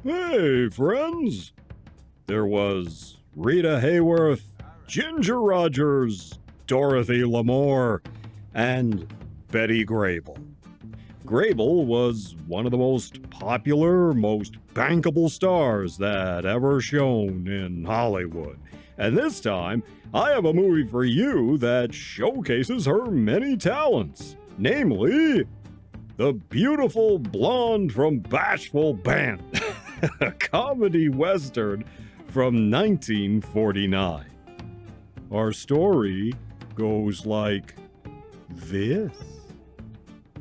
Hey, friends! There was Rita Hayworth, Ginger Rogers, Dorothy Lamour, and Betty Grable. Grable was one of the most popular, most bankable stars that ever shone in Hollywood. And this time, I have a movie for you that showcases her many talents, namely, the beautiful blonde from Bashful Bend, a comedy western from 1949. Our story goes like this.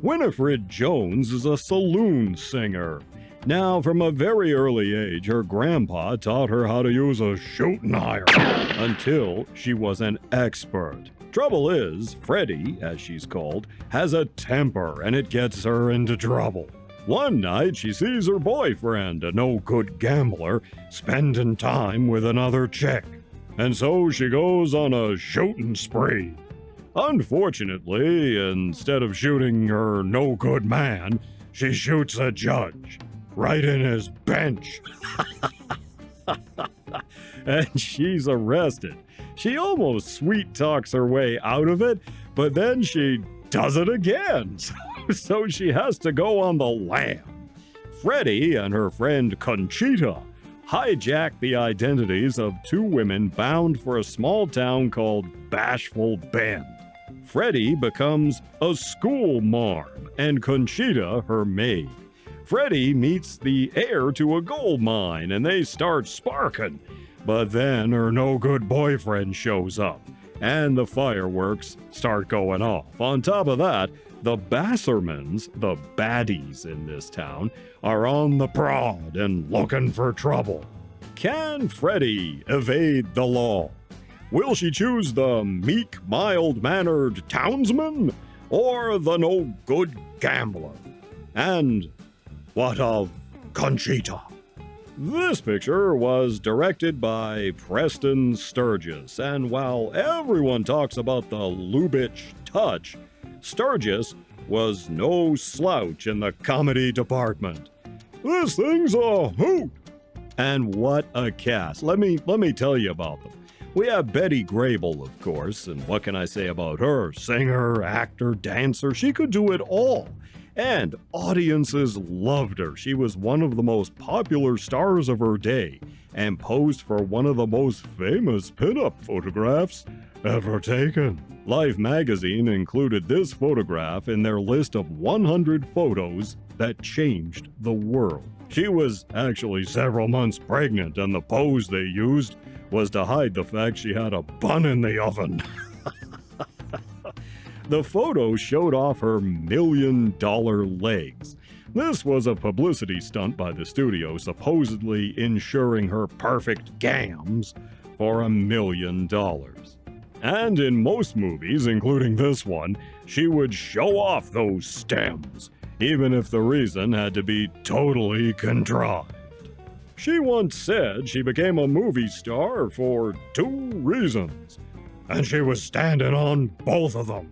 Winifred Jones is a saloon singer. Now, from a very early age, her grandpa taught her how to use a shooting iron until she was an expert. Trouble is, Freddie, as she's called, has a temper and it gets her into trouble. One night, she sees her boyfriend, a no-good gambler, spending time with another chick. And so she goes on a shooting spree. Unfortunately, instead of shooting her no-good man, she shoots a judge, right in his bench. And she's arrested. She almost sweet-talks her way out of it, but then she does it again. So she has to go on the lam. Freddie and her friend Conchita hijack the identities of two women bound for a small town called Bashful Bend. Freddie becomes a school marm and Conchita her maid. Freddie meets the heir to a gold mine and they start sparking. But then her no-good boyfriend shows up and the fireworks start going off. On top of that, the Bassermans, the baddies in this town, are on the prod and looking for trouble. Can Freddie evade the law? Will she choose the meek, mild-mannered townsman or the no-good gambler? And what of Conchita? This picture was directed by Preston Sturges, and while everyone talks about the Lubitsch touch, Sturges was no slouch in the comedy department. This thing's a hoot! And what a cast. Let me tell you about them. We have Betty Grable, of course, and what can I say about her? Singer, actor, dancer, she could do it all. And audiences loved her. She was one of the most popular stars of her day and posed for one of the most famous pinup photographs ever taken. Life magazine included this photograph in their list of 100 photos that changed the world. She was actually several months pregnant, and the pose they used was to hide the fact she had a bun in the oven. The photo showed off her $1 million legs. This was a publicity stunt by the studio, supposedly ensuring her perfect gams for $1 million. And in most movies, including this one, she would show off those stems, even if the reason had to be totally contrived. She once said she became a movie star for 2 reasons, and she was standing on both of them.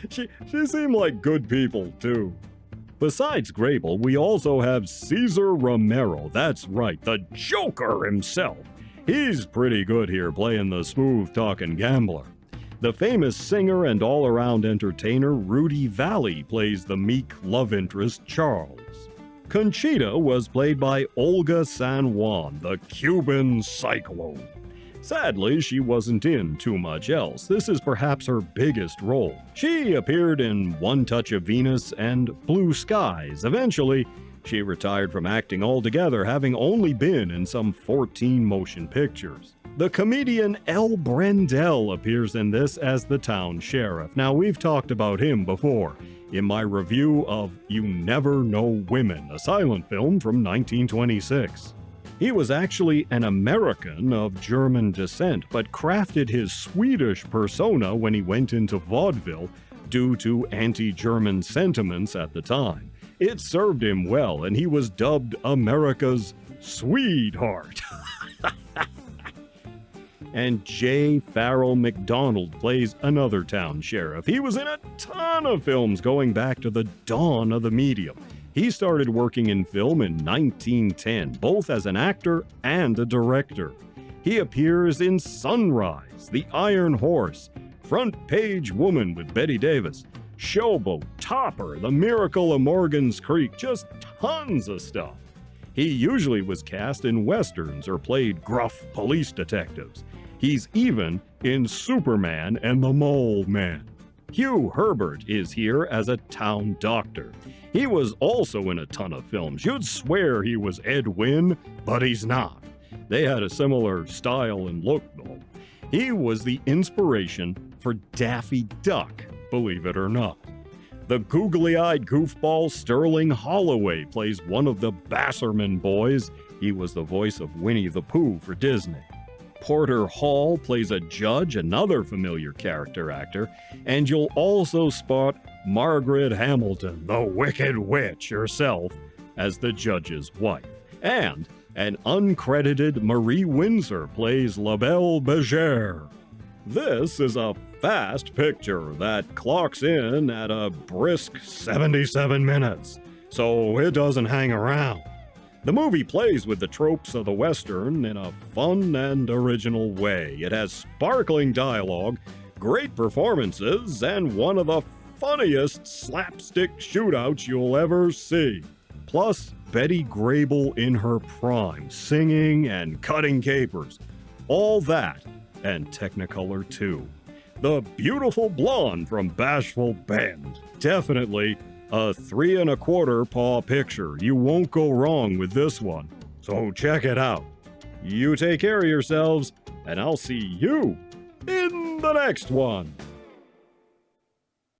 She seemed like good people, too. Besides Grable, we also have Caesar Romero. That's right, the Joker himself. He's pretty good here, playing the smooth-talking gambler. The famous singer and all-around entertainer Rudy Vallee plays the meek love interest Charles. Conchita was played by Olga San Juan, the Cuban cyclone. Sadly, she wasn't in too much else. This is perhaps her biggest role. She appeared in One Touch of Venus and Blue Skies. Eventually, she retired from acting altogether, having only been in some 14 motion pictures. The comedian Brendel appears in this as the town sheriff. Now, we've talked about him before in my review of You Never Know Women, a silent film from 1926. He was actually an American of German descent, but crafted his Swedish persona when he went into vaudeville due to anti-German sentiments at the time. It served him well, and he was dubbed America's sweetheart. And J. Farrell McDonald plays another town sheriff. He was in a ton of films going back to the dawn of the medium. He started working in film in 1910, both as an actor and a director. He appears in Sunrise, The Iron Horse, Front Page Woman with Bette Davis, Showboat, Topper, The Miracle of Morgan's Creek, just tons of stuff. He usually was cast in westerns or played gruff police detectives. He's even in Superman and the Mole Man. Hugh Herbert is here as a town doctor. He was also in a ton of films. You'd swear he was Ed Wynn, but he's not. They had a similar style and look, though. He was the inspiration for Daffy Duck, believe it or not. The googly-eyed goofball Sterling Holloway plays one of the Basserman boys. He was the voice of Winnie the Pooh for Disney. Porter Hall plays a judge, another familiar character actor, and you'll also spot Margaret Hamilton, the Wicked Witch herself, as the judge's wife. And an uncredited Marie Windsor plays La Belle Bégère. This is a fast picture that clocks in at a brisk 77 minutes, so it doesn't hang around. The movie plays with the tropes of the Western in a fun and original way. It has sparkling dialogue, great performances, and one of the funniest slapstick shootouts you'll ever see. Plus, Betty Grable in her prime, singing and cutting capers. All that, and Technicolor too. The beautiful blonde from Bashful Bend. Definitely a 3 1/4 paw picture. You won't go wrong with this one. So check it out. You take care of yourselves, and I'll see you in the next one.